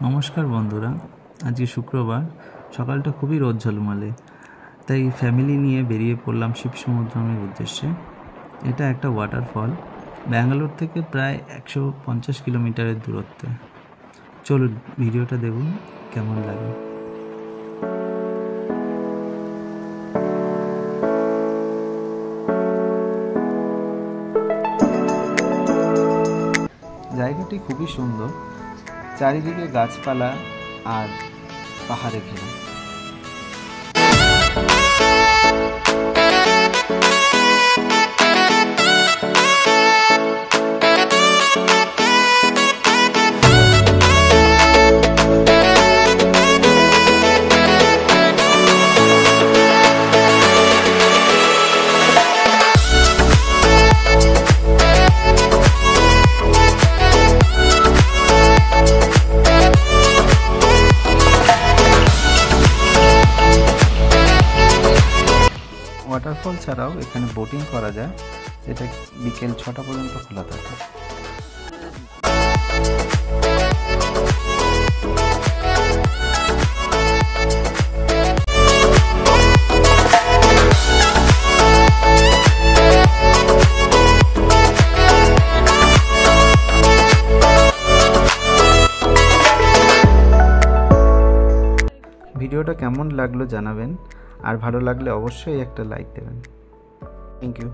নমস্কার বন্ধুরা, আজকে শুক্রবার সকালটা খুবই রোদ ঝলমলে, তাই ফ্যামিলি নিয়ে বেরিয়ে পড়লাম শিব সমুদ্রমের উদ্দেশ্যে। এটা একটা ওয়াটারফল, ব্যাঙ্গালোর থেকে প্রায় 150 কিলোমিটারের দূরত্বে। চলুন ভিডিওটা দেখুন কেমন লাগে। জায়গাটি খুবই সুন্দর, চারিদিকে গাছপালা আর পাহাড়ে ঘেরা। ওয়াটারফল ছাড়াও এখানে বোটিং করা যায়, যেটা বিকেল 6টা পর্যন্ত খোলা থাকে। ভিডিওটা কেমন লাগলো জানাবেন, আর ভালো লাগলে অবশ্যই একটা লাইক দেবেন। Thank you.